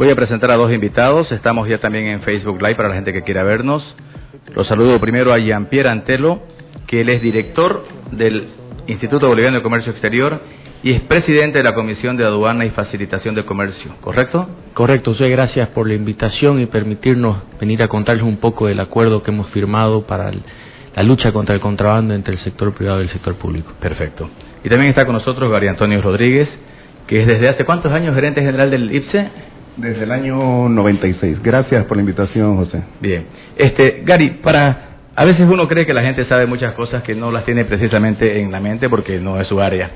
Voy a presentar a dos invitados. Estamos ya también en Facebook Live para la gente que quiera vernos. Los saludo primero a Jean-Pierre Antelo, que él es director del Instituto Boliviano de Comercio Exterior y es presidente de la Comisión de Aduana y Facilitación de Comercio, ¿correcto? Correcto, José, gracias por la invitación y permitirnos venir a contarles un poco del acuerdo que hemos firmado para la lucha contra el contrabando entre el sector privado y el sector público. Perfecto. Y también está con nosotros Gary Antonio Rodríguez, que es desde hace ¿cuántos años gerente general del IPSE? Desde el año 96. Gracias por la invitación, José. Bien. Gary, a veces uno cree que la gente sabe muchas cosas que no las tiene precisamente en la mente porque no es su área.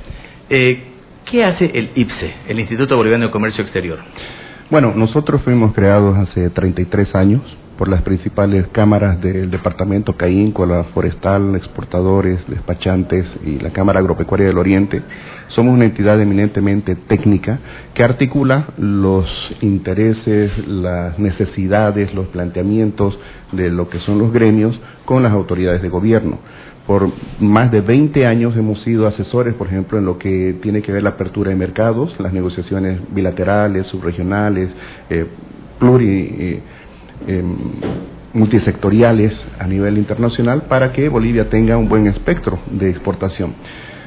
¿Qué hace el IPSE, el Instituto Boliviano de Comercio Exterior? Bueno, nosotros fuimos creados hace 33 años por las principales cámaras del departamento Caínco, la Forestal, Exportadores, Despachantes y la Cámara Agropecuaria del Oriente. Somos una entidad eminentemente técnica que articula los intereses, las necesidades, los planteamientos de lo que son los gremios con las autoridades de gobierno. Por más de 20 años hemos sido asesores, por ejemplo, en lo que tiene que ver la apertura de mercados, las negociaciones bilaterales, subregionales, multisectoriales a nivel internacional para que Bolivia tenga un buen espectro de exportación.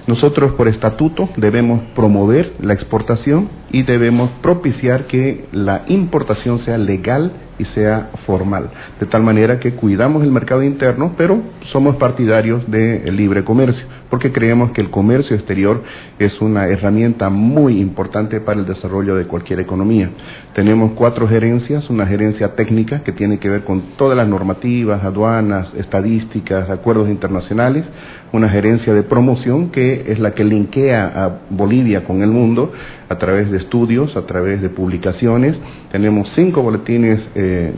Nosotros por estatuto debemos promover la exportación y debemos propiciar que la importación sea legal y sea formal, de tal manera que cuidamos el mercado interno, pero somos partidarios del libre comercio, porque creemos que el comercio exterior es una herramienta muy importante para el desarrollo de cualquier economía. Tenemos 4 gerencias, una gerencia técnica que tiene que ver con todas las normativas, aduanas, estadísticas, acuerdos internacionales, una gerencia de promoción que es la que linkea a Bolivia con el mundo a través de estudios, a través de publicaciones. Tenemos 5 boletines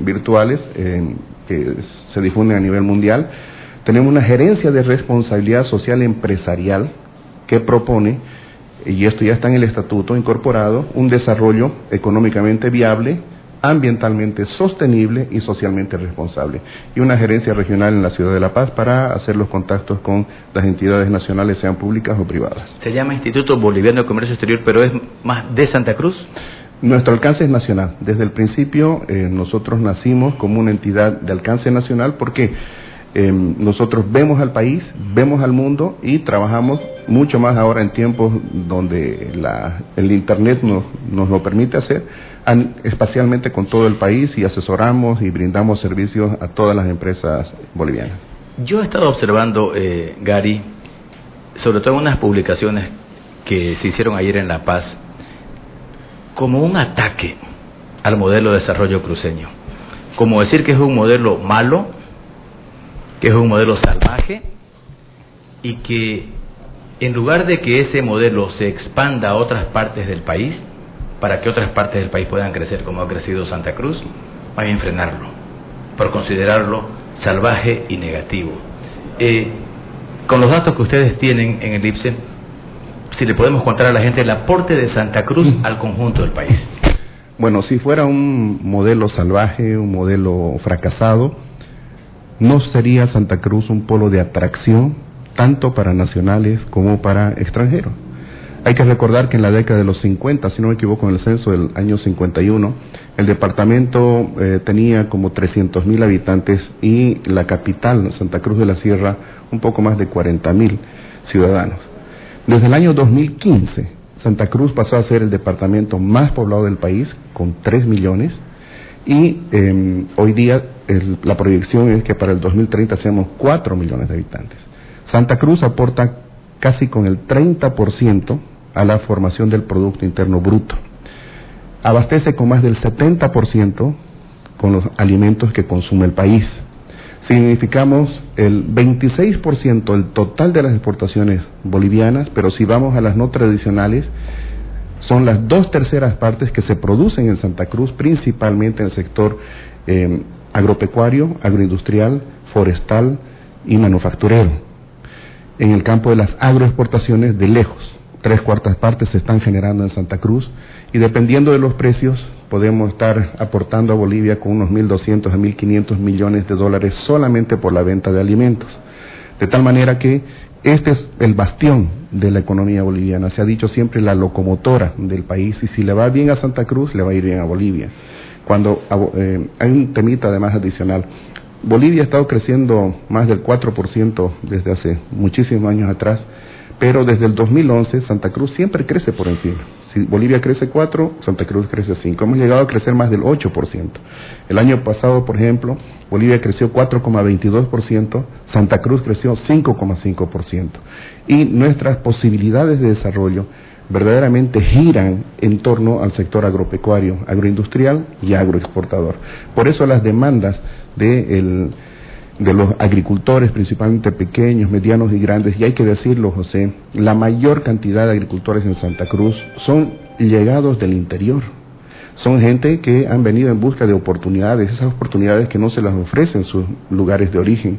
virtuales que se difunden a nivel mundial. Tenemos una gerencia de responsabilidad social empresarial que propone, y esto ya está en el estatuto incorporado, un desarrollo económicamente viable, ambientalmente sostenible y socialmente responsable. Y una gerencia regional en la ciudad de La Paz para hacer los contactos con las entidades nacionales, sean públicas o privadas. Se llama Instituto Boliviano de Comercio Exterior, pero es más de Santa Cruz. Nuestro alcance es nacional. Desde el principio nosotros nacimos como una entidad de alcance nacional porque nosotros vemos al país, vemos al mundo y trabajamos mucho más ahora en tiempos donde el Internet nos lo permite hacer, espacialmente con todo el país, y asesoramos y brindamos servicios a todas las empresas bolivianas. Yo he estado observando, Gary, sobre todo unas publicaciones que se hicieron ayer en La Paz, como un ataque al modelo de desarrollo cruceño, como decir que es un modelo malo, que es un modelo salvaje, y que en lugar de que ese modelo se expanda a otras partes del país, para que otras partes del país puedan crecer como ha crecido Santa Cruz, van a frenarlo, por considerarlo salvaje y negativo. Con los datos que ustedes tienen en el IPSE, si le podemos contar a la gente el aporte de Santa Cruz al conjunto del país. Bueno, si fuera un modelo salvaje, un modelo fracasado, no sería Santa Cruz un polo de atracción tanto para nacionales como para extranjeros. Hay que recordar que en la década de los 50, si no me equivoco, en el censo del año 51, el departamento tenía como 300.000 habitantes y la capital, Santa Cruz de la Sierra, un poco más de 40.000 ciudadanos. Desde el año 2015, Santa Cruz pasó a ser el departamento más poblado del país, con 3 millones, y hoy día la proyección es que para el 2030 seamos 4 millones de habitantes. Santa Cruz aporta casi con el 30% a la formación del Producto Interno Bruto. Abastece con más del 70% con los alimentos que consume el país. Significamos el 26% del total de las exportaciones bolivianas, pero si vamos a las no tradicionales, son las 2/3 partes que se producen en Santa Cruz, principalmente en el sector agropecuario, agroindustrial, forestal y manufacturero. En el campo de las agroexportaciones, de lejos, 3/4 partes se están generando en Santa Cruz, y dependiendo de los precios podemos estar aportando a Bolivia con unos 1.200 a 1.500 millones de dólares solamente por la venta de alimentos. De tal manera que este es el bastión de la economía boliviana. Se ha dicho siempre la locomotora del país, y si le va bien a Santa Cruz, le va a ir bien a Bolivia. Cuando hay un temita además adicional. Bolivia ha estado creciendo más del 4% desde hace muchísimos años atrás, pero desde el 2011 Santa Cruz siempre crece por encima. Si Bolivia crece 4, Santa Cruz crece 5. Hemos llegado a crecer más del 8%. El año pasado, por ejemplo, Bolivia creció 4,22%, Santa Cruz creció 5,5%. Y nuestras posibilidades de desarrollo verdaderamente giran en torno al sector agropecuario, agroindustrial y agroexportador. Por eso las demandas de los agricultores, principalmente pequeños, medianos y grandes, y hay que decirlo, José, la mayor cantidad de agricultores en Santa Cruz son llegados del interior. Son gente que han venido en busca de oportunidades, esas oportunidades que no se las ofrecen sus lugares de origen.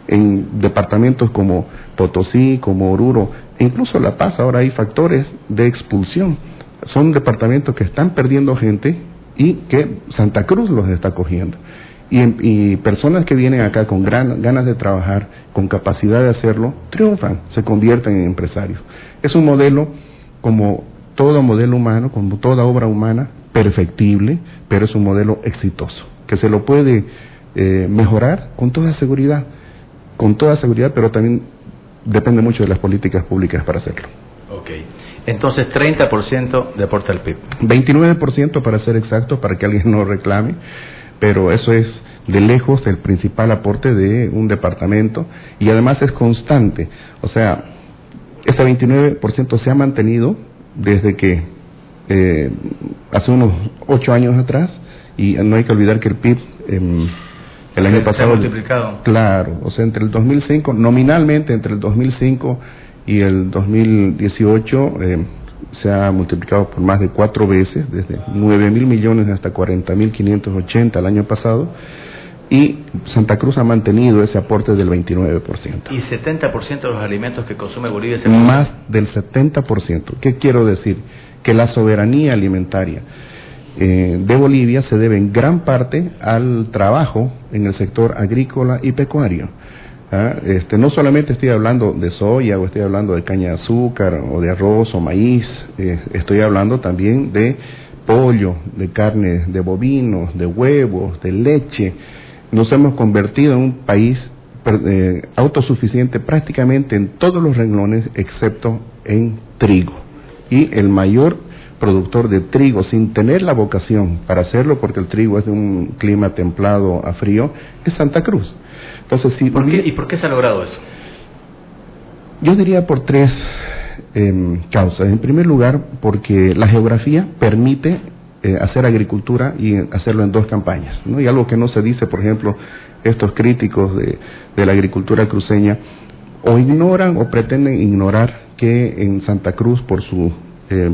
En departamentos como Potosí, como Oruro, e incluso La Paz, ahora hay factores de expulsión. Son departamentos que están perdiendo gente y que Santa Cruz los está cogiendo. Y personas que vienen acá con ganas de trabajar, con capacidad de hacerlo, triunfan, se convierten en empresarios. Es un modelo, como todo modelo humano, como toda obra humana, perfectible, pero es un modelo exitoso, que se lo puede mejorar con toda seguridad, pero también depende mucho de las políticas públicas para hacerlo. Ok. Entonces, 30% de aporte al PIB. 29% para ser exactos, para que alguien no reclame, pero eso es de lejos el principal aporte de un departamento y además es constante. O sea, este 29% se ha mantenido desde que hace unos 8 años atrás, y no hay que olvidar que el PIB el año pasado... ¿Se ha multiplicado? Claro, o sea, entre el 2005, nominalmente entre el 2005 y el 2018... se ha multiplicado por más de 4 veces, desde 9.000 millones hasta 40.580 el año pasado, y Santa Cruz ha mantenido ese aporte del 29%. ¿Y 70% de los alimentos que consume Bolivia se más del 70%. ¿Qué quiero decir? Que la soberanía alimentaria de Bolivia se debe en gran parte al trabajo en el sector agrícola y pecuario. No solamente estoy hablando de soya, o estoy hablando de caña de azúcar, o de arroz o maíz, estoy hablando también de pollo, de carne de bovinos, de huevos, de leche. Nos hemos convertido en un país autosuficiente prácticamente en todos los renglones excepto en trigo. Y el mayor productor de trigo, sin tener la vocación para hacerlo, porque el trigo es de un clima templado a frío, es Santa Cruz. Entonces, sí, ¿Y por qué se ha logrado eso? Yo diría por 3 causas. En primer lugar, porque la geografía permite hacer agricultura y hacerlo en 2 campañas, ¿no? Y algo que no se dice, por ejemplo, estos críticos de la agricultura cruceña o ignoran o pretenden ignorar que en Santa Cruz, por su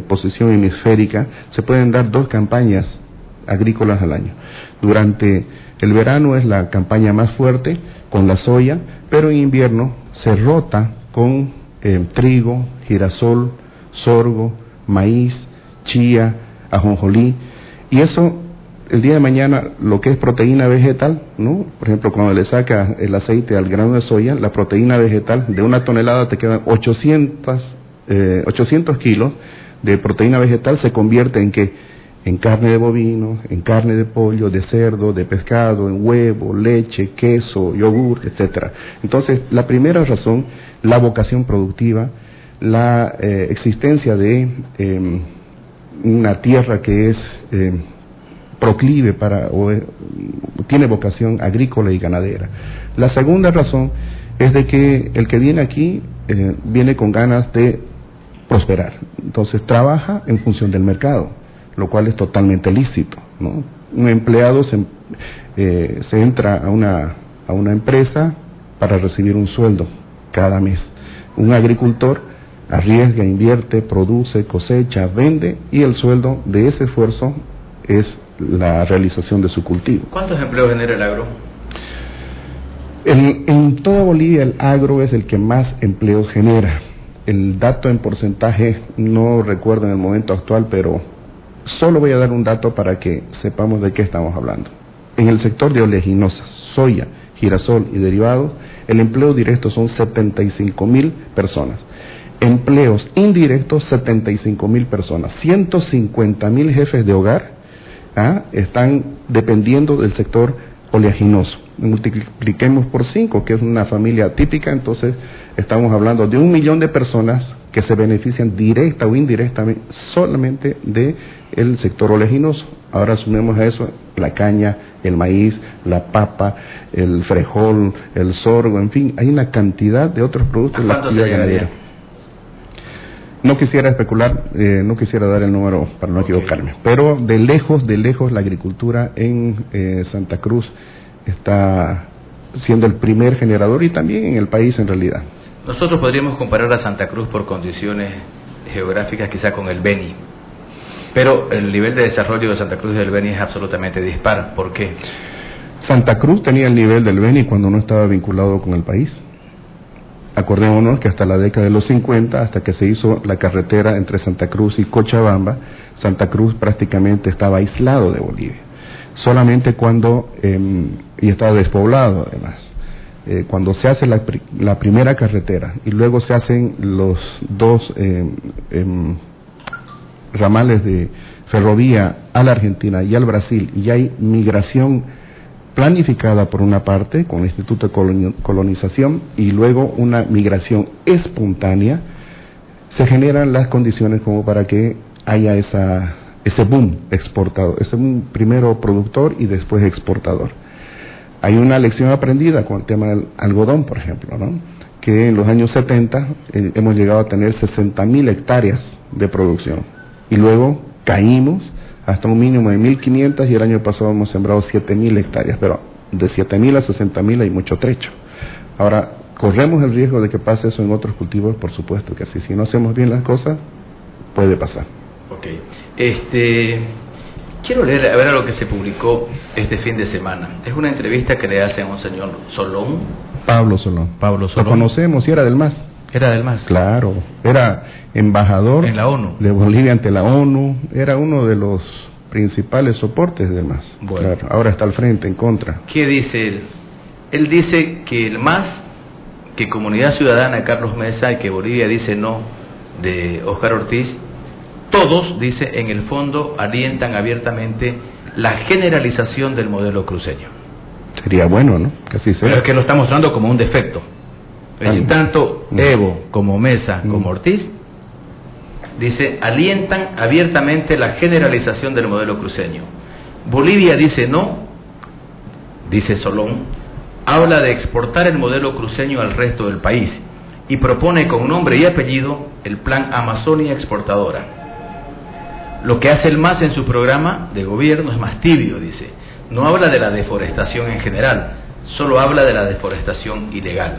posición hemisférica, se pueden dar 2 campañas agrícolas al año. Durante el verano es la campaña más fuerte con la soya, pero en invierno se rota con trigo, girasol, sorgo, maíz, chía, ajonjolí, y eso el día de mañana, lo que es proteína vegetal, ¿no? Por ejemplo, cuando le saca el aceite al grano de soya, la proteína vegetal de 1 tonelada te quedan 800 kilos de proteína vegetal, se convierte en ¿qué? En carne de bovino, en carne de pollo, de cerdo, de pescado, en huevo, leche, queso, yogur, etcétera. Entonces, la primera razón, la vocación productiva, la existencia de una tierra que es proclive tiene vocación agrícola y ganadera. La segunda razón es de que el que viene aquí viene con ganas de prosperar. Entonces, trabaja en función del mercado, lo cual es totalmente lícito, ¿no? Un empleado se entra a una empresa para recibir un sueldo cada mes. Un agricultor arriesga, invierte, produce, cosecha, vende, y el sueldo de ese esfuerzo es la realización de su cultivo. ¿Cuántos empleos genera el agro? En toda Bolivia el agro es el que más empleos genera. El dato en porcentaje no recuerdo en el momento actual, pero solo voy a dar un dato para que sepamos de qué estamos hablando. En el sector de oleaginosas, soya, girasol y derivados, el empleo directo son 75.000 personas. Empleos indirectos, 75.000 personas. 150.000 jefes de hogar están dependiendo del sector oleaginoso. Multipliquemos por 5, que es una familia típica, entonces estamos hablando de 1 millón de personas que se benefician directa o indirectamente solamente del sector oleaginoso. Ahora sumemos a eso la caña, el maíz, la papa, el frijol, el sorgo, en fin, hay una cantidad de otros productos en la actividad ganadera. No quisiera especular, no quisiera dar el número para no equivocarme, pero de lejos la agricultura en Santa Cruz está siendo el primer generador y también en el país en realidad. Nosotros podríamos comparar a Santa Cruz por condiciones geográficas quizá con el Beni, pero el nivel de desarrollo de Santa Cruz y del Beni es absolutamente dispar. ¿Por qué? Santa Cruz tenía el nivel del Beni cuando no estaba vinculado con el país. Acordémonos que hasta la década de los 50, hasta que se hizo la carretera entre Santa Cruz y Cochabamba, Santa Cruz prácticamente estaba aislado de Bolivia. Solamente cuando, y estaba despoblado además, cuando se hace la primera carretera y luego se hacen los dos ramales de ferrovía a la Argentina y al Brasil, y hay migración planificada por una parte con el Instituto de Colonización y luego una migración espontánea, se generan las condiciones como para que haya ese boom exportador, ese boom primero productor y después exportador. Hay una lección aprendida con el tema del algodón, por ejemplo, ¿no? Que en los años 70 hemos llegado a tener 60.000 hectáreas de producción y luego caímos hasta un mínimo de 1.500 y el año pasado hemos sembrado 7.000 hectáreas, pero de 7.000 a 60.000 hay mucho trecho. Ahora, ¿corremos el riesgo de que pase eso en otros cultivos? Por supuesto que sí. Si no hacemos bien las cosas, puede pasar. Ok. Quiero leer a ver lo que se publicó este fin de semana. Es una entrevista que le hace a un señor Solón. Pablo Solón. Lo conocemos y era del MAS. Era del MAS. Claro, era embajador en la ONU de Bolivia ante la ONU, era uno de los principales soportes del MAS. Bueno. Claro, ahora está al frente, en contra. ¿Qué dice él? Él dice que el MAS, que Comunidad Ciudadana de Carlos Mesa y que Bolivia dice no de Óscar Ortiz, todos, dice, en el fondo alientan abiertamente la generalización del modelo cruceño. Sería bueno, ¿no? Que así sea. Pero es que lo está mostrando como un defecto. Es decir, tanto Evo como Mesa como Ortiz, dice, alientan abiertamente la generalización del modelo cruceño. Bolivia dice no, dice Solón, habla de exportar el modelo cruceño al resto del país y propone con nombre y apellido el Plan Amazonia Exportadora. Lo que hace el MAS en su programa de gobierno es más tibio, dice. No habla de la deforestación en general, solo habla de la deforestación ilegal.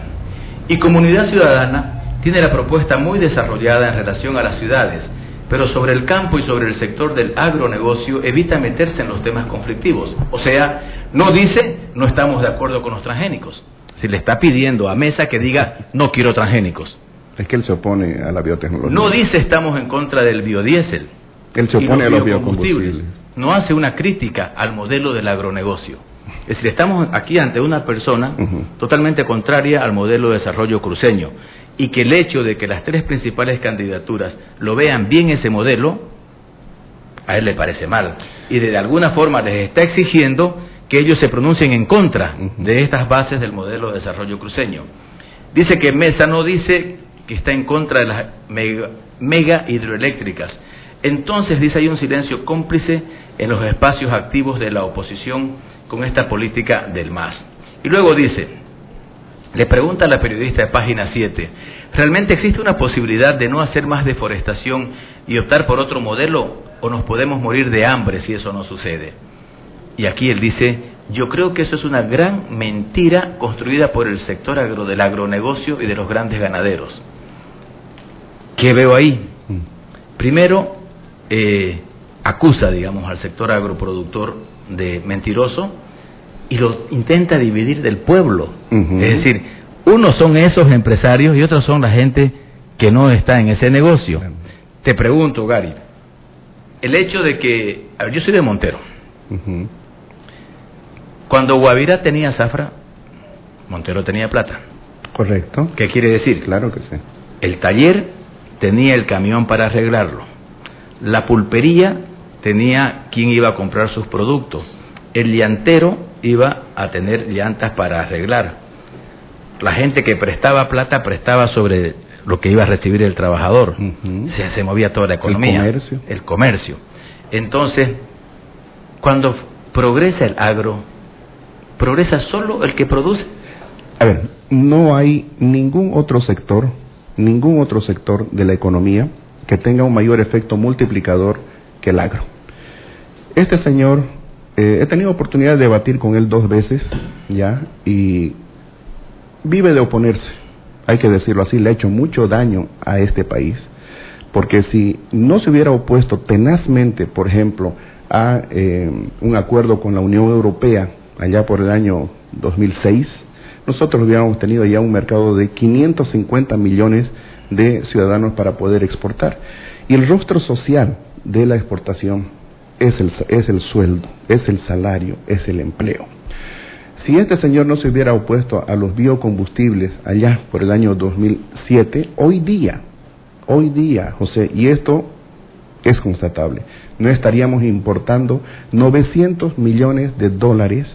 Y Comunidad Ciudadana tiene la propuesta muy desarrollada en relación a las ciudades, pero sobre el campo y sobre el sector del agronegocio evita meterse en los temas conflictivos. O sea, no dice, no estamos de acuerdo con los transgénicos. Se le está pidiendo a Mesa que diga, no quiero transgénicos. Es que él se opone a la biotecnología. No dice, estamos en contra del biodiesel. Él se opone a los biocombustibles. No hace una crítica al modelo del agronegocio. Es decir, estamos aquí ante una persona totalmente contraria al modelo de desarrollo cruceño, y que el hecho de que las tres principales candidaturas lo vean bien ese modelo, a él le parece mal, y de alguna forma les está exigiendo que ellos se pronuncien en contra de estas bases del modelo de desarrollo cruceño. Dice que Mesa no dice que está en contra de las mega hidroeléctricas. Entonces, dice, hay un silencio cómplice en los espacios activos de la oposición con esta política del MAS. Y luego dice, le pregunta a la periodista de Página 7, ¿realmente existe una posibilidad de no hacer más deforestación y optar por otro modelo, o nos podemos morir de hambre si eso no sucede? Y aquí él dice, yo creo que eso es una gran mentira construida por el sector del agronegocio y de los grandes ganaderos. ¿Qué veo ahí? Primero, acusa, digamos, al sector agroproductor de mentiroso y lo intenta dividir del pueblo. Es decir, unos son esos empresarios y otros son la gente que no está en ese negocio. Te pregunto, Gary, el hecho de que, a ver, yo soy de Montero. Cuando Guavirá tenía zafra, Montero tenía plata. Correcto. ¿Qué quiere decir? Claro que sí. El taller tenía el camión para arreglarlo. La pulpería tenía quien iba a comprar sus productos. El llantero iba a tener llantas para arreglar. La gente que prestaba plata prestaba sobre lo que iba a recibir el trabajador. Se movía toda la economía. El comercio. Entonces, cuando progresa el agro, progresa solo el que produce. A ver, no hay ningún otro sector de la economía que tenga un mayor efecto multiplicador que el agro. Este señor, he tenido oportunidad de debatir con él 2 veces, ya, y vive de oponerse, hay que decirlo así, le ha hecho mucho daño a este país, porque si no se hubiera opuesto tenazmente, por ejemplo, a un acuerdo con la Unión Europea, allá por el año 2006, nosotros hubiéramos tenido ya un mercado de 550 millones de ciudadanos para poder exportar. Y el rostro social de la exportación es el sueldo, es el salario, es el empleo. Si este señor no se hubiera opuesto a los biocombustibles allá por el año 2007, hoy día, José, y esto es constatable, no estaríamos importando 900 millones de dólares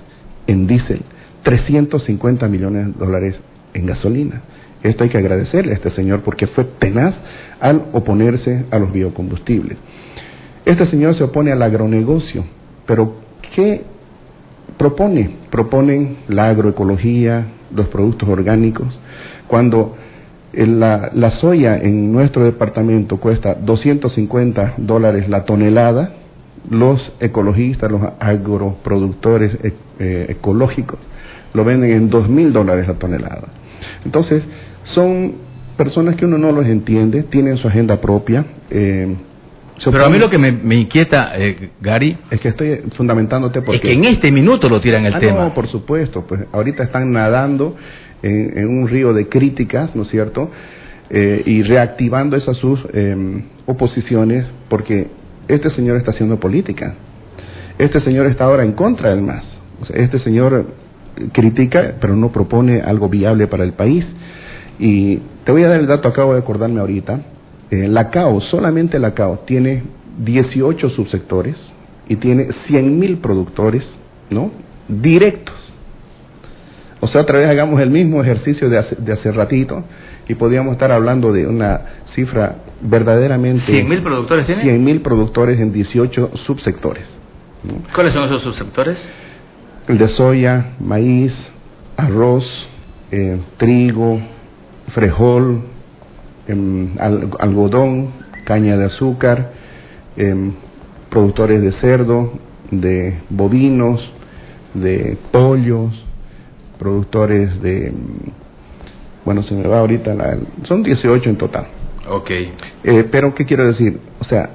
en diésel, 350 millones de dólares en gasolina. Esto hay que agradecerle a este señor porque fue tenaz al oponerse a los biocombustibles. Este señor se opone al agronegocio, pero ¿qué propone? Proponen la agroecología, los productos orgánicos. Cuando la soya en nuestro departamento cuesta $250 la tonelada, los ecologistas, los agroproductores ecológicos lo venden en $2,000 la tonelada. Entonces, son personas que uno no los entiende, tienen su agenda propia. Pero a mí lo que me inquieta, Gary, es que estoy fundamentándote porque... es que en este minuto lo tiran el tema. No, por supuesto, pues ahorita están nadando en un río de críticas, ¿no es cierto? Y reactivando esas sus oposiciones, porque este señor está haciendo política. Este señor está ahora en contra del MAS. O sea, este señor critica, pero no propone algo viable para el país. Y te voy a dar el dato, acabo de acordarme ahorita. La CAO, solamente la CAO, tiene 18 subsectores y tiene 100,000 productores, ¿no?, directos. O sea, otra vez hagamos el mismo ejercicio de hace ratito y podríamos estar hablando de una cifra verdaderamente... ¿100,000 productores tiene? 100,000 productores en 18 subsectores, ¿no? ¿Cuáles son esos subsectores? El de soya, maíz, arroz, trigo, frijol, algodón, caña de azúcar, productores de cerdo, de bovinos, de pollos, productores de, bueno, se me va ahorita, son 18 en total. Okay. Pero ¿qué quiero decir? O sea,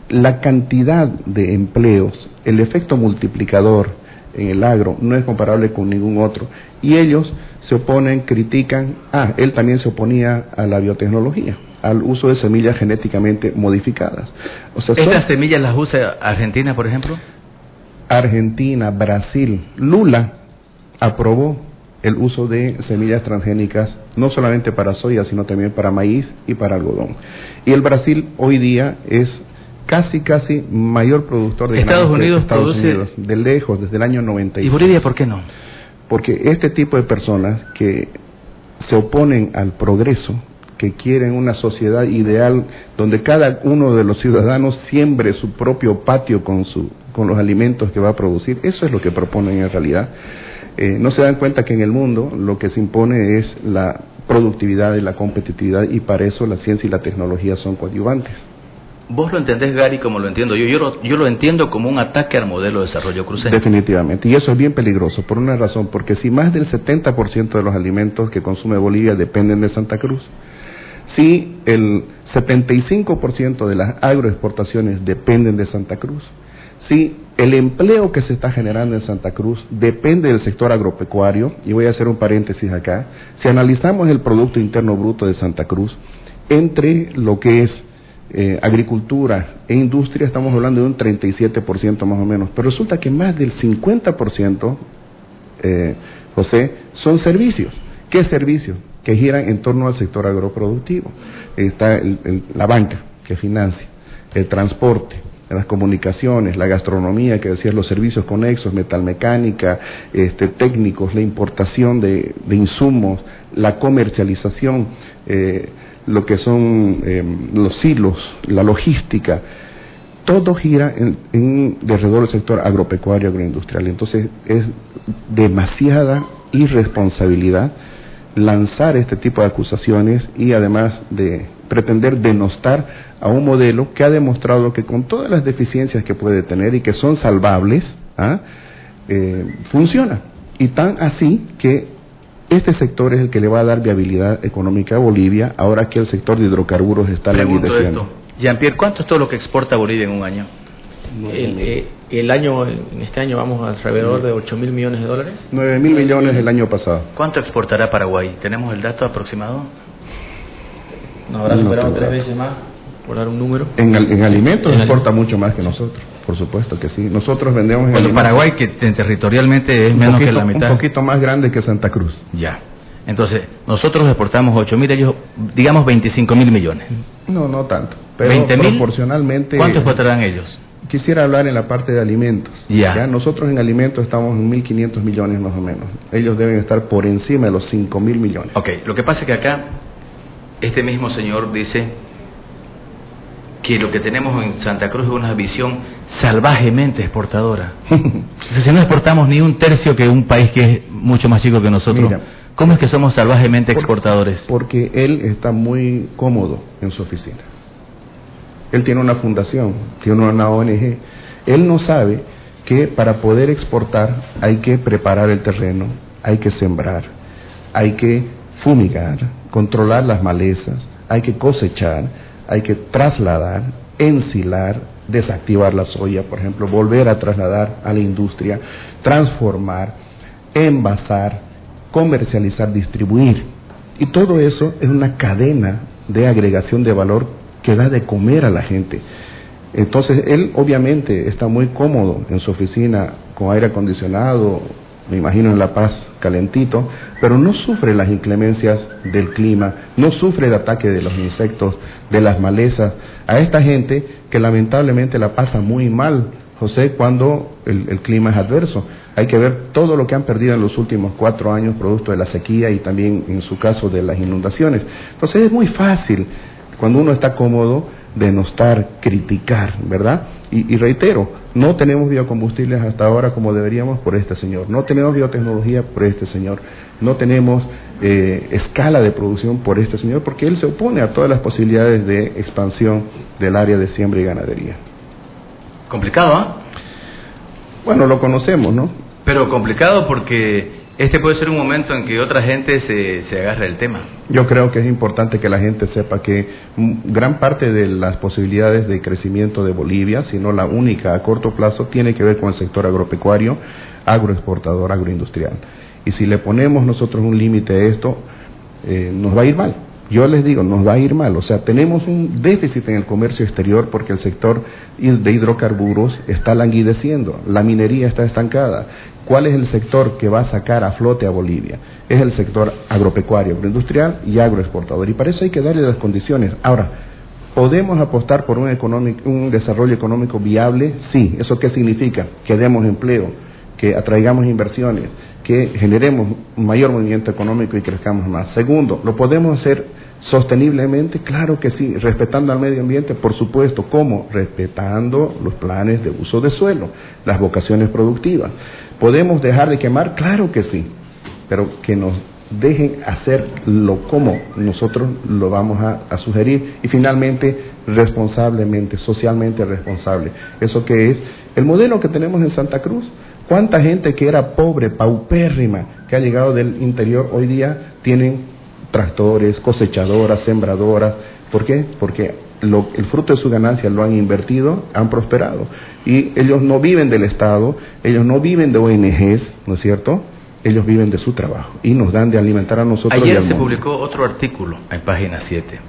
la cantidad de empleos, el efecto multiplicador en el agro no es comparable con ningún otro. Y ellos se oponen, critican. Él también se oponía a la biotecnología, al uso de semillas genéticamente modificadas. O sea, ¿estas semillas las usa Argentina, por ejemplo? Argentina, Brasil. Lula aprobó el uso de semillas transgénicas, no solamente para soya, sino también para maíz y para algodón. Y el Brasil hoy día es casi mayor productor de Estados Unidos Estados produce Unidos, de lejos, desde el año 96. ¿Y Bolivia por qué no? Porque este tipo de personas que se oponen al progreso, que quieren una sociedad ideal donde cada uno de los ciudadanos siembre su propio patio con los alimentos que va a producir, eso es lo que proponen en realidad. No se dan cuenta que en el mundo lo que se impone es la productividad y la competitividad, y para eso la ciencia y la tecnología son coadyuvantes. ¿Vos lo entendés, Gary, como lo entiendo yo? Yo lo entiendo como un ataque al modelo de desarrollo cruceño. Definitivamente, y eso es bien peligroso, por una razón, porque si más del 70% de los alimentos que consume Bolivia dependen de Santa Cruz, si el 75% de las agroexportaciones dependen de Santa Cruz, si el empleo que se está generando en Santa Cruz depende del sector agropecuario, y voy a hacer un paréntesis acá, si analizamos el Producto Interno Bruto de Santa Cruz, entre lo que es agricultura e industria, estamos hablando de un 37% más o menos, pero resulta que más del 50%, José, son servicios. ¿Qué servicios? Que giran en torno al sector agroproductivo. Está la banca, que financia, el transporte, las comunicaciones, la gastronomía, que decías, los servicios conexos, metalmecánica, técnicos, la importación de insumos, la comercialización, lo que son los silos, la logística, todo gira alrededor del sector agropecuario, agroindustrial. Entonces es demasiada irresponsabilidad lanzar este tipo de acusaciones y además de pretender denostar a un modelo que ha demostrado que con todas las deficiencias que puede tener y que son salvables, funciona. Y tan así que este sector es el que le va a dar viabilidad económica a Bolivia, ahora que el sector de hidrocarburos está languideciendo. Jean-Pierre, ¿cuánto es todo lo que exporta Bolivia en un año? En este año vamos alrededor de 8.000 millones de dólares. 9.000 millones el año pasado. ¿Cuánto exportará Paraguay? ¿Tenemos el dato aproximado? ¿Nos habrá superado 3 veces más, por dar un número? En alimentos exporta mucho más que nosotros, por supuesto que sí. Nosotros vendemos en Paraguay, que territorialmente es menos que la mitad. Un poquito más grande que Santa Cruz. Ya. Entonces, nosotros exportamos 8.000, ellos, digamos, 25.000 millones. No tanto. Pero proporcionalmente... ¿Cuánto exportarán ellos? Quisiera hablar en la parte de alimentos. ¿Ya? Nosotros en alimentos estamos en 1.500 millones más o menos. Ellos deben estar por encima de los 5.000 millones. Ok, lo que pasa es que acá, este mismo señor dice que lo que tenemos en Santa Cruz es una visión salvajemente exportadora. Si no exportamos ni un tercio que un país que es mucho más chico que nosotros. Mira, ¿cómo es que somos salvajemente exportadores? Porque él está muy cómodo en su oficina. Él tiene una fundación, tiene una ONG. Él no sabe que para poder exportar hay que preparar el terreno, hay que sembrar, hay que fumigar, controlar las malezas, hay que cosechar, hay que trasladar, ensilar, desactivar la soya, por ejemplo, volver a trasladar a la industria, transformar, envasar, comercializar, distribuir. Y todo eso es una cadena de agregación de valor que da de comer a la gente. Entonces él obviamente está muy cómodo en su oficina con aire acondicionado, me imagino en La Paz calentito, pero no sufre las inclemencias del clima, no sufre el ataque de los insectos, de las malezas, a esta gente que lamentablemente la pasa muy mal, José, cuando el clima es adverso. Hay que ver todo lo que han perdido en los últimos 4 años producto de la sequía y también en su caso de las inundaciones. Entonces es muy fácil cuando uno está cómodo denostar, criticar, ¿verdad? Y reitero, no tenemos biocombustibles hasta ahora como deberíamos por este señor, no tenemos biotecnología por este señor, no tenemos escala de producción por este señor, porque él se opone a todas las posibilidades de expansión del área de siembra y ganadería. Complicado, ¿ah? Bueno, lo conocemos, ¿no? Pero complicado porque este puede ser un momento en que otra gente se agarre el tema. Yo creo que es importante que la gente sepa que gran parte de las posibilidades de crecimiento de Bolivia, si no la única a corto plazo, tiene que ver con el sector agropecuario, agroexportador, agroindustrial. Y si le ponemos nosotros un límite a esto, nos va a ir mal. Yo les digo, nos va a ir mal. O sea, tenemos un déficit en el comercio exterior porque el sector de hidrocarburos está languideciendo, la minería está estancada. ¿Cuál es el sector que va a sacar a flote a Bolivia? Es el sector agropecuario, agroindustrial y agroexportador. Y para eso hay que darle las condiciones. Ahora, ¿podemos apostar por un desarrollo económico viable? Sí. ¿Eso qué significa? Que demos empleo, que atraigamos inversiones, que generemos un mayor movimiento económico y crezcamos más. Segundo, ¿lo podemos hacer sosteniblemente? Claro que sí. ¿Respetando al medio ambiente? Por supuesto. ¿Cómo? Respetando los planes de uso de suelo, las vocaciones productivas. ¿Podemos dejar de quemar? Claro que sí, pero que nos dejen hacerlo como nosotros lo vamos a sugerir. Y finalmente, responsablemente, socialmente responsable. ¿Eso qué es? El modelo que tenemos en Santa Cruz. ¿Cuánta gente que era pobre, paupérrima, que ha llegado del interior hoy día tienen tractores, cosechadoras, sembradoras? ¿Por qué? Porque el fruto de su ganancia lo han invertido, han prosperado. Y ellos no viven del Estado, ellos no viven de ONGs, ¿no es cierto? Ellos viven de su trabajo y nos dan de alimentar a nosotros. Ayer se publicó otro artículo en página 7,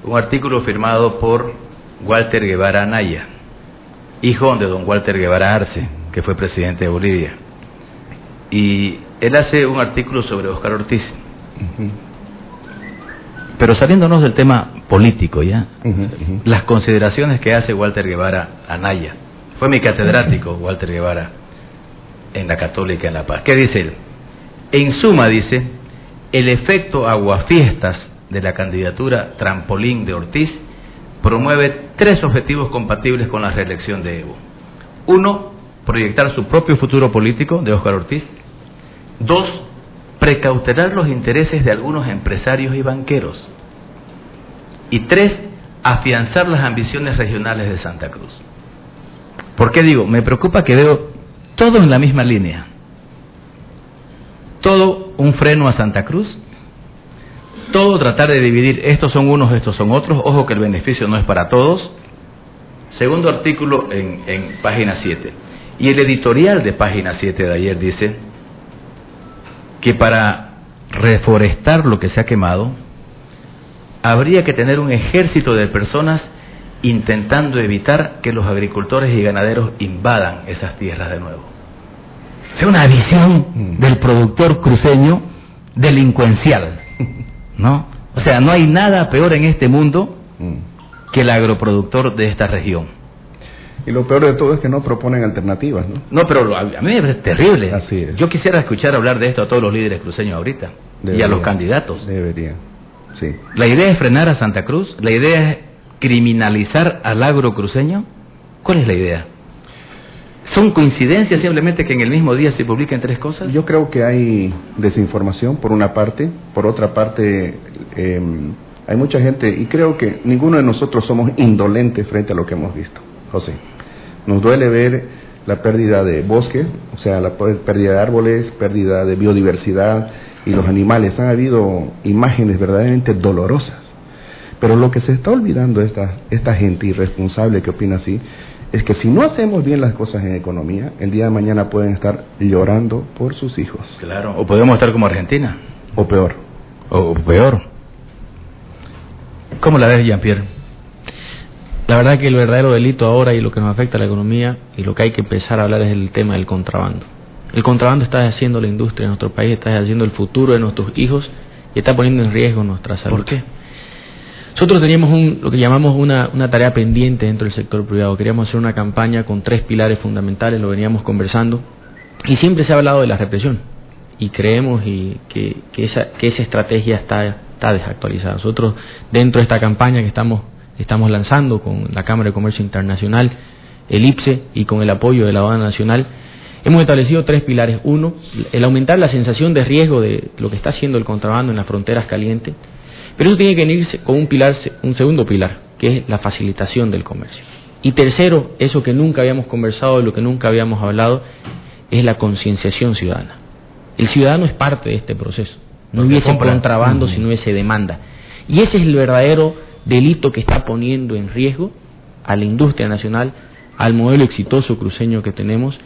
un artículo firmado por Walter Guevara Anaya, hijo de don Walter Guevara Arce, que fue presidente de Bolivia. Y él hace un artículo sobre Óscar Ortiz. Pero saliéndonos del tema político, ¿ya? Las consideraciones que hace Walter Guevara Anaya. Fue mi catedrático, Walter Guevara, en la Católica en La Paz. ¿Qué dice él? En suma, dice, el efecto aguafiestas de la candidatura trampolín de Ortiz promueve 3 objetivos compatibles con la reelección de Evo. 1, proyectar su propio futuro político, de Óscar Ortiz. 2, precautelar los intereses de algunos empresarios y banqueros. Y 3, afianzar las ambiciones regionales de Santa Cruz. ¿Por qué digo? Me preocupa que veo todo en la misma línea. Todo un freno a Santa Cruz, todo tratar de dividir, estos son unos, estos son otros, ojo que el beneficio no es para todos. Segundo artículo en página 7. Y el editorial de página 7 de ayer dice que para reforestar lo que se ha quemado, habría que tener un ejército de personas intentando evitar que los agricultores y ganaderos invadan esas tierras de nuevo. Es una visión del productor cruceño delincuencial, ¿no? O sea, no hay nada peor en este mundo que el agroproductor de esta región. Y lo peor de todo es que no proponen alternativas, ¿no? No, pero a mí me parece terrible. Así es. Yo quisiera escuchar hablar de esto a todos los líderes cruceños ahorita. Y a los candidatos. Deberían, sí. La idea es frenar a Santa Cruz, la idea es criminalizar al agro cruceño. ¿Cuál es la idea? ¿Son coincidencias simplemente que en el mismo día se publiquen 3 cosas? Yo creo que hay desinformación por una parte, por otra parte hay mucha gente, y creo que ninguno de nosotros somos indolentes frente a lo que hemos visto, José. Nos duele ver la pérdida de bosque, o sea, la pérdida de árboles, pérdida de biodiversidad y los animales. Han habido imágenes verdaderamente dolorosas. Pero lo que se está olvidando esta gente irresponsable que opina así, es que si no hacemos bien las cosas en economía, el día de mañana pueden estar llorando por sus hijos. Claro, o podemos estar como Argentina. O peor. O peor. ¿Cómo la ves, Jean-Pierre? La verdad que el verdadero delito ahora y lo que nos afecta a la economía y lo que hay que empezar a hablar es el tema del contrabando. El contrabando está haciendo la industria de nuestro país, está haciendo el futuro de nuestros hijos y está poniendo en riesgo nuestra salud. ¿Por qué? Nosotros teníamos lo que llamamos una tarea pendiente dentro del sector privado. Queríamos hacer una campaña con 3 pilares fundamentales, lo veníamos conversando, y siempre se ha hablado de la represión, y creemos que esa estrategia está desactualizada. Nosotros, dentro de esta campaña que estamos lanzando con la Cámara de Comercio Internacional, el IPSE y con el apoyo de la aduana nacional, hemos establecido 3 pilares. 1, el aumentar la sensación de riesgo de lo que está haciendo el contrabando en las fronteras calientes. Pero eso tiene que venirse con un segundo pilar, que es la facilitación del comercio. Y tercero, eso que nunca habíamos conversado, de lo que nunca habíamos hablado, es la concienciación ciudadana. El ciudadano es parte de este proceso. No hubiese contrabando si no hubiese demanda. Y ese es el verdadero delito que está poniendo en riesgo a la industria nacional, al modelo exitoso cruceño que tenemos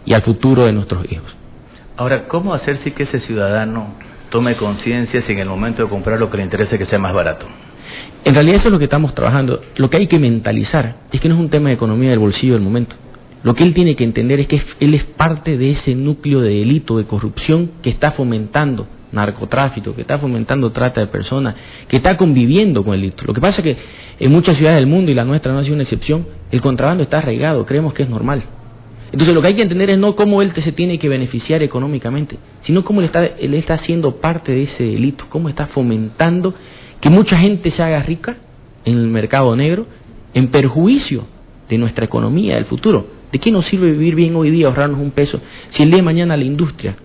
y al futuro de nuestros hijos. Ahora, ¿cómo hacer sí que ese ciudadano tome conciencia si en el momento de comprar lo que le interesa que sea más barato? En realidad eso es lo que estamos trabajando. Lo que hay que mentalizar es que no es un tema de economía del bolsillo del momento. Lo que él tiene que entender es que él es parte de ese núcleo de delito, de corrupción que está fomentando narcotráfico, que está fomentando trata de personas, que está conviviendo con el delito. Lo que pasa es que en muchas ciudades del mundo, y la nuestra no ha sido una excepción, el contrabando está arraigado, creemos que es normal. Entonces lo que hay que entender es no cómo él se tiene que beneficiar económicamente, sino cómo él está siendo parte de ese delito, cómo está fomentando que mucha gente se haga rica en el mercado negro, en perjuicio de nuestra economía del futuro. ¿De qué nos sirve vivir bien hoy día, ahorrarnos un peso, si el día de mañana la industria,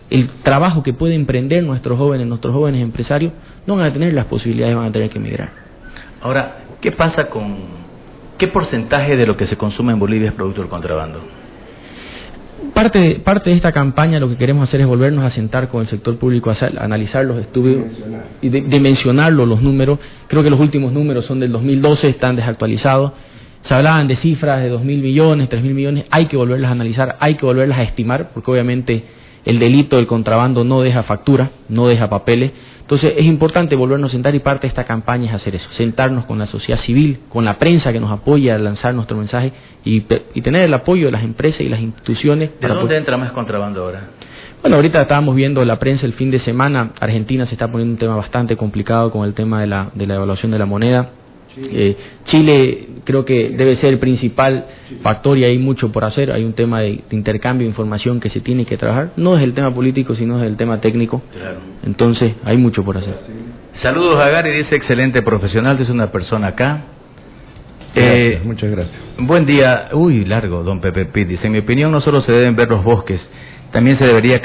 el trabajo que pueden emprender nuestros jóvenes empresarios, no van a tener las posibilidades, van a tener que emigrar? Ahora, ¿qué pasa con qué porcentaje de lo que se consume en Bolivia es producto del contrabando? Parte de esta campaña lo que queremos hacer es volvernos a sentar con el sector público, a analizar los estudios y dimensionarlo, los números. Creo que los últimos números son del 2012, están desactualizados. Se hablaban de cifras de 2.000 millones, 3.000 millones, hay que volverlas a analizar, hay que volverlas a estimar, porque obviamente el delito del contrabando no deja factura, no deja papeles. Entonces es importante volvernos a sentar, y parte de esta campaña es hacer eso, sentarnos con la sociedad civil, con la prensa que nos apoya a lanzar nuestro mensaje y tener el apoyo de las empresas y las instituciones. ¿De dónde entra más contrabando ahora? Bueno, ahorita estábamos viendo la prensa el fin de semana. Argentina se está poniendo un tema bastante complicado con el tema de la evaluación de la moneda. Chile creo que debe ser el principal factor y hay mucho por hacer. Hay un tema de intercambio de información que se tiene que trabajar. No es el tema político, sino es el tema técnico. Claro. Entonces, hay mucho por hacer. Saludos a Gary, dice excelente profesional, es una persona acá. Gracias, muchas gracias. Buen día. Uy, largo, don Pepe Pit. Dice, en mi opinión no solo se deben ver los bosques, también se debería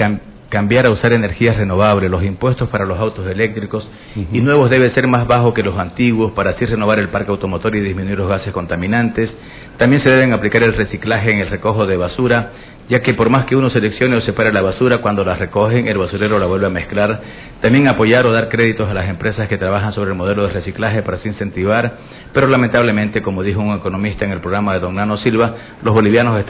cambiar a usar energías renovables. Los impuestos para los autos eléctricos y nuevos deben ser más bajos que los antiguos para así renovar el parque automotor y disminuir los gases contaminantes. También se deben aplicar el reciclaje en el recojo de basura, ya que por más que uno seleccione o separe la basura, cuando la recogen el basurero la vuelve a mezclar. También apoyar o dar créditos a las empresas que trabajan sobre el modelo de reciclaje para así incentivar, pero lamentablemente, como dijo un economista en el programa de don Nano Silva, los bolivianos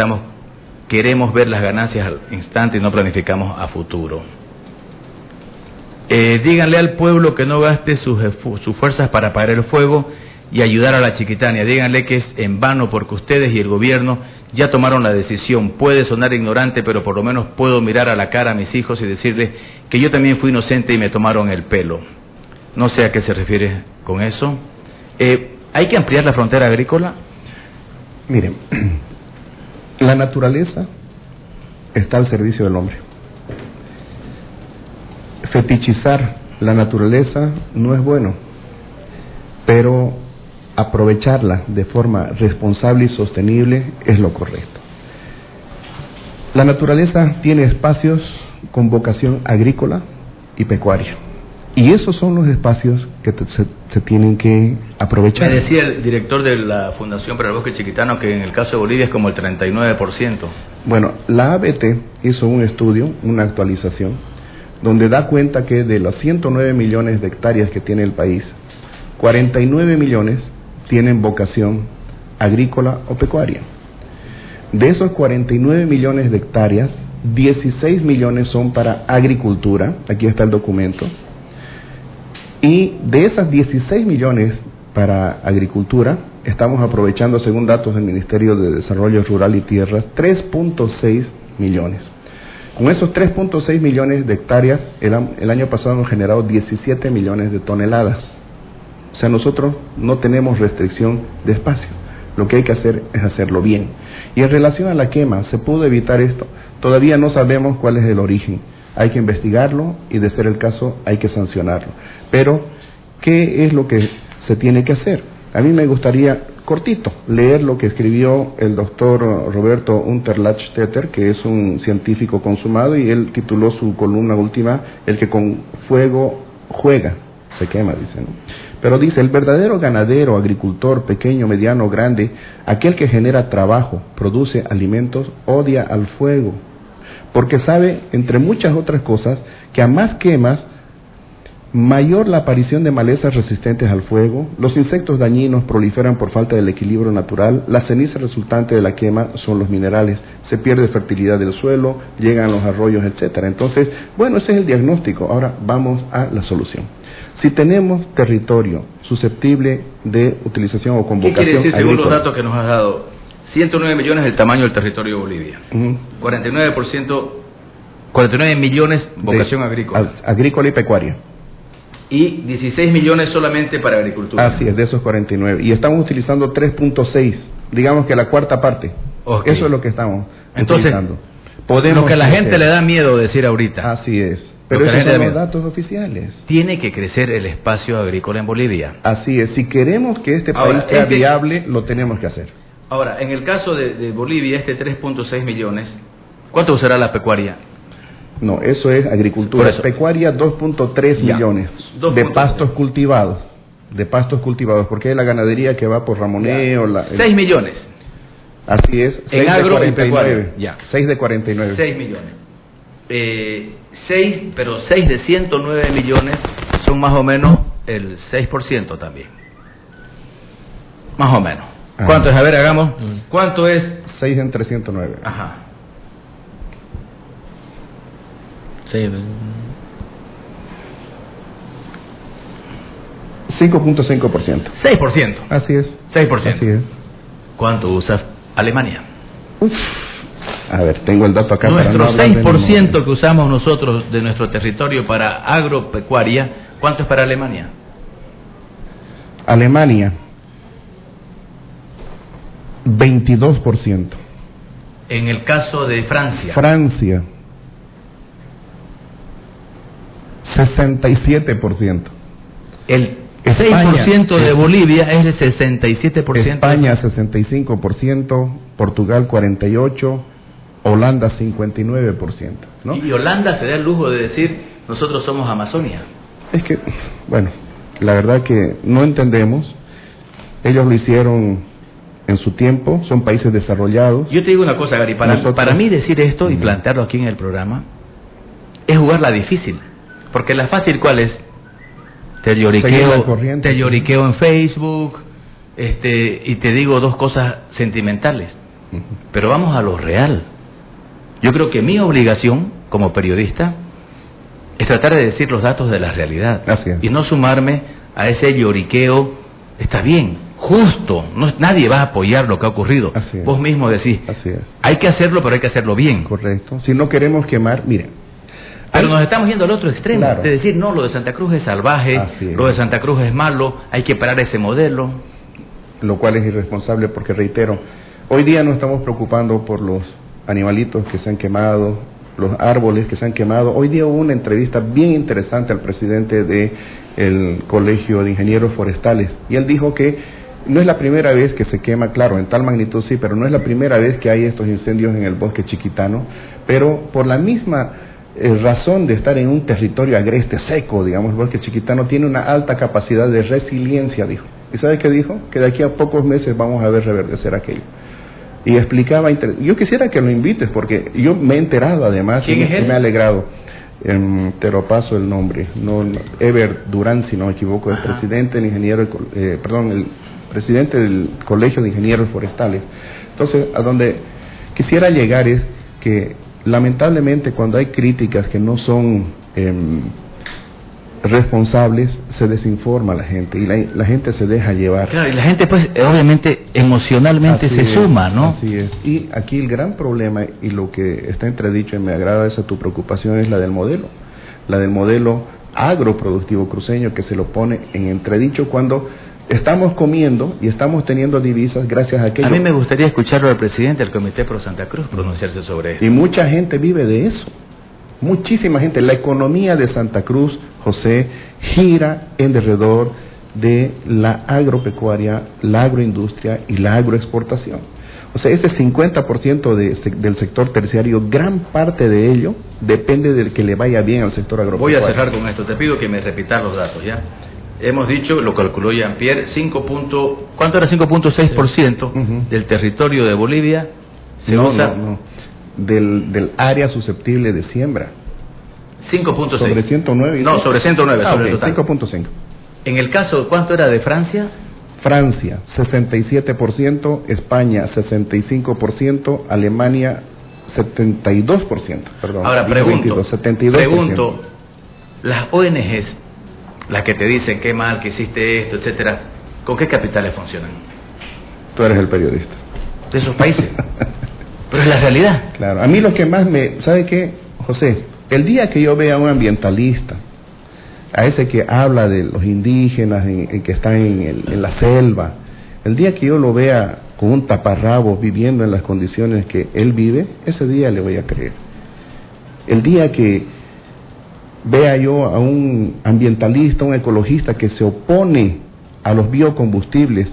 queremos ver las ganancias al instante y no planificamos a futuro. Díganle al pueblo que no gaste sus fuerzas para apagar el fuego y ayudar a la Chiquitania. Díganle que es en vano porque ustedes y el gobierno ya tomaron la decisión. Puede sonar ignorante, pero por lo menos puedo mirar a la cara a mis hijos y decirles que yo también fui inocente y me tomaron el pelo. No sé a qué se refiere con eso. ¿Hay que ampliar la frontera agrícola? Miren, la naturaleza está al servicio del hombre. Fetichizar la naturaleza no es bueno, pero aprovecharla de forma responsable y sostenible es lo correcto. La naturaleza tiene espacios con vocación agrícola y pecuaria, y esos son los espacios que se tienen que aprovechar. Me decía el director de la Fundación para el Bosque Chiquitano que en el caso de Bolivia es como el 39%. Bueno, la ABT hizo un estudio, una actualización, donde da cuenta que de los 109 millones de hectáreas que tiene el país, 49 millones tienen vocación agrícola o pecuaria. De esos 49 millones de hectáreas, 16 millones son para agricultura, aquí está el documento, y de esas 16 millones para agricultura, estamos aprovechando, según datos del Ministerio de Desarrollo Rural y Tierras, 3.6 millones. Con esos 3.6 millones de hectáreas, el año pasado hemos generado 17 millones de toneladas. O sea, nosotros no tenemos restricción de espacio. Lo que hay que hacer es hacerlo bien. Y en relación a la quema, ¿se pudo evitar esto? Todavía no sabemos cuál es el origen. Hay que investigarlo y, de ser el caso, hay que sancionarlo. Pero, ¿qué es lo que se tiene que hacer? A mí me gustaría, cortito, leer lo que escribió el doctor Roberto Unterlach-Stetter, que es un científico consumado, y él tituló su columna última, El que con fuego juega, se quema, dice, ¿no? Pero dice, el verdadero ganadero, agricultor, pequeño, mediano, grande, aquel que genera trabajo, produce alimentos, odia al fuego, porque sabe, entre muchas otras cosas, que a más quemas, mayor la aparición de malezas resistentes al fuego, los insectos dañinos proliferan por falta del equilibrio natural, la ceniza resultante de la quema son los minerales, se pierde fertilidad del suelo, llegan los arroyos, etcétera. Entonces, bueno, ese es el diagnóstico. Ahora vamos a la solución. Si tenemos territorio susceptible de utilización o convocación agrícola, ¿qué quiere decir según los agrícola? datos que nos has dado? 109 millones es el tamaño del territorio de Bolivia. 49 millones vocación agrícola. Agrícola y pecuaria. Y 16 millones solamente para agricultura. Así es, de esos 49. Y estamos utilizando 3.6, digamos que la cuarta parte. Okay. Eso es lo que estamos Entonces, utilizando. Lo que a la gente le da miedo decir ahorita. Así es. Pero esos son los datos oficiales. Tiene que crecer el espacio agrícola en Bolivia. Así es. Si queremos que este país sea viable, lo tenemos que hacer. Ahora, en el caso de Bolivia, 3.6 millones, ¿cuánto usará la pecuaria? No, eso es agricultura. Pecuaria, 2.3 millones de pastos cultivados. De pastos cultivados, porque hay la ganadería que va por ramoneo. 6 millones. Así es. En agro y pecuaria. Ya. 6 de 49. 6 millones. 6 de 109 millones son más o menos el 6% también. Más o menos. ¿Cuánto es? A ver, hagamos. ¿Cuánto es? 6 en 309. Ajá. 5.5%. 6%. Así es. 6%. Así es. ¿Cuánto usa Alemania? A ver, tengo el dato acá. Nuestro para no 6% que usamos nosotros de nuestro territorio para agropecuaria, ¿cuánto es para Alemania? Alemania, 22%. En el caso de Francia. Francia, 67%. El España, 6% de Bolivia es el 67%. España 65%, Portugal 48%, Holanda 59%, ¿no? Y Holanda se da el lujo de decir, nosotros somos Amazonia. Es que, bueno, la verdad que no entendemos. Ellos lo hicieron en su tiempo, son países desarrollados. Yo te digo una cosa, Gary, para mí decir esto y plantearlo aquí en el programa es jugar la difícil, porque la fácil, ¿cuál es? Te lloriqueo en Facebook, y te digo dos cosas sentimentales, pero vamos a lo real. Yo creo que mi obligación como periodista es tratar de decir los datos de la realidad y no sumarme a ese lloriqueo. Está bien, justo, nadie va a apoyar lo que ha ocurrido. Vos mismo decís, hay que hacerlo, pero hay que hacerlo bien. Correcto. Si no queremos quemar, miren. Pero nos estamos yendo al otro extremo, de decir, no, lo de Santa Cruz es salvaje, lo de Santa Cruz es malo, hay que parar ese modelo. Lo cual es irresponsable porque, reitero, hoy día nos estamos preocupando por los animalitos que se han quemado, los árboles que se han quemado. Hoy día hubo una entrevista bien interesante al presidente del Colegio de Ingenieros Forestales, y él dijo que no es la primera vez que se quema, claro, en tal magnitud sí, pero no es la primera vez que hay estos incendios en el bosque chiquitano, pero por la misma razón de estar en un territorio agreste, seco, digamos, el bosque chiquitano tiene una alta capacidad de resiliencia, dijo. ¿Y sabe qué dijo? Que de aquí a pocos meses vamos a ver reverdecer aquello. Y explicaba, yo quisiera que lo invites, porque yo me he enterado además, y me ha alegrado. Te lo paso el nombre, Ever Durán, si no me equivoco, el presidente del el presidente del Colegio de Ingenieros Forestales. Entonces, a donde quisiera llegar es que lamentablemente cuando hay críticas que no son responsables, se desinforma a la gente y la gente se deja llevar. Claro, y la gente pues obviamente emocionalmente se suma, ¿no? Así es. Y aquí el gran problema y lo que está entredicho, y me agrada esa tu preocupación, es la del modelo agroproductivo cruceño, que se lo pone en entredicho cuando estamos comiendo y estamos teniendo divisas gracias a aquello. A mí me gustaría escucharlo al presidente del Comité Pro Santa Cruz pronunciarse sobre esto. Y mucha gente vive de eso. Muchísima gente. La economía de Santa Cruz, José, gira en derredor de la agropecuaria, la agroindustria y la agroexportación. O sea, ese 50% del sector terciario, gran parte de ello depende del que le vaya bien al sector agropecuario. Voy a cerrar con esto. Te pido que me repitas los datos, ¿ya? Hemos dicho, lo calculó Jean-Pierre, ¿cuánto era? 5.6% del territorio de Bolivia se usa. Del área susceptible de siembra. 5.6. Sobre 109. No, sobre 109, sobre el total. 5.5. En el caso, ¿cuánto era de Francia? Francia, 67%, España, 65%, Alemania, 72%. Perdón. Ahora, pregunto, 72%. las ONGs, las que te dicen qué mal que hiciste esto, etcétera, ¿con qué capitales funcionan? Tú eres el periodista. De esos países. Pero es la realidad. Claro, a mí lo que más ¿sabe qué, José? El día que yo vea a un ambientalista, a ese que habla de los indígenas que están en la selva, el día que yo lo vea con un taparrabo viviendo en las condiciones que él vive, ese día le voy a creer. El día que vea yo a un ambientalista, un ecologista que se opone a los biocombustibles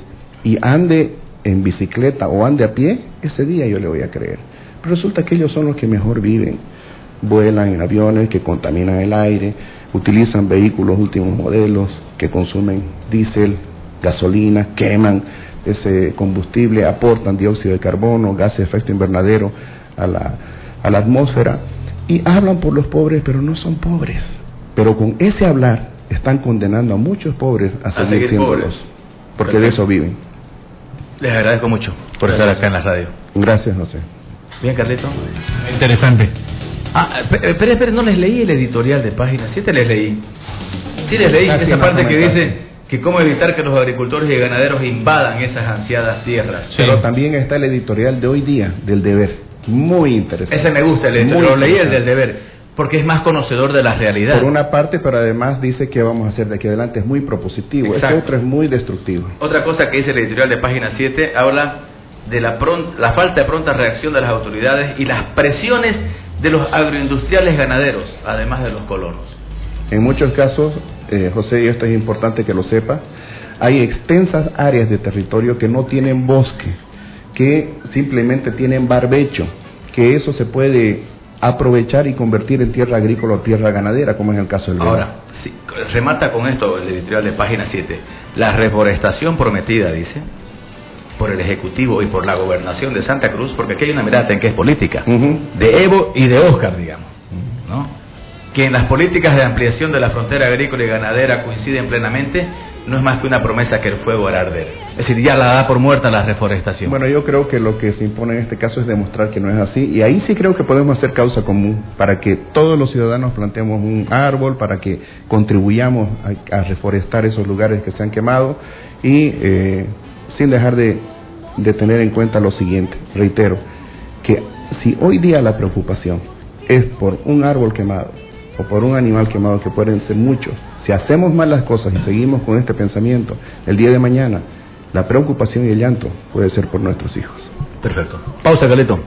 y ande en bicicleta o ande a pie, ese día yo le voy a creer. Pero resulta que ellos son los que mejor viven, vuelan en aviones que contaminan el aire, utilizan vehículos últimos modelos que consumen diésel, gasolina, queman ese combustible, aportan dióxido de carbono, gases de efecto invernadero a la atmósfera, y hablan por los pobres, pero no son pobres. Pero con ese hablar están condenando a muchos pobres a seguir siendo pobres, porque de eso viven. Les agradezco mucho por estar acá en la radio. Gracias, José. Bien, Carlito. Interesante. Espera, no les leí el editorial de páginas. Sí les leí. Sí les leí esa parte que dice que cómo evitar que los agricultores y ganaderos invadan esas ansiadas tierras. Sí. Pero también está el editorial de hoy día, del Deber. Muy interesante. Ese me gusta, lo leí, el del deber, porque es más conocedor de la realidad. Por una parte, pero además dice que vamos a hacer de aquí adelante, es muy propositivo. Este otro es muy destructivo. Otra cosa que dice el editorial de página 7, habla de la falta de pronta reacción de las autoridades y las presiones de los agroindustriales ganaderos, además de los colonos. En muchos casos, José, y esto es importante que lo sepa, hay extensas áreas de territorio que no tienen bosque, que simplemente tienen barbecho, que eso se puede aprovechar y convertir en tierra agrícola o tierra ganadera, como en el caso del Beni. Ahora, sí, remata con esto el editorial de página 7. La reforestación prometida, dice, por el Ejecutivo y por la Gobernación de Santa Cruz, porque aquí hay una mirada en que es política, de Evo y de Oscar, digamos, ¿no? Que en las políticas de ampliación de la frontera agrícola y ganadera coinciden plenamente, no es más que una promesa que el fuego hará arder. Es decir, ya la da por muerta la reforestación. Bueno, yo creo que lo que se impone en este caso es demostrar que no es así, y ahí sí creo que podemos hacer causa común para que todos los ciudadanos plantemos un árbol, para que contribuyamos a reforestar esos lugares que se han quemado, y sin dejar de tener en cuenta lo siguiente, reitero, que si hoy día la preocupación es por un árbol quemado o por un animal quemado, que pueden ser muchos, si hacemos mal las cosas y seguimos con este pensamiento, el día de mañana la preocupación y el llanto puede ser por nuestros hijos. Perfecto. Pausa, Carleto.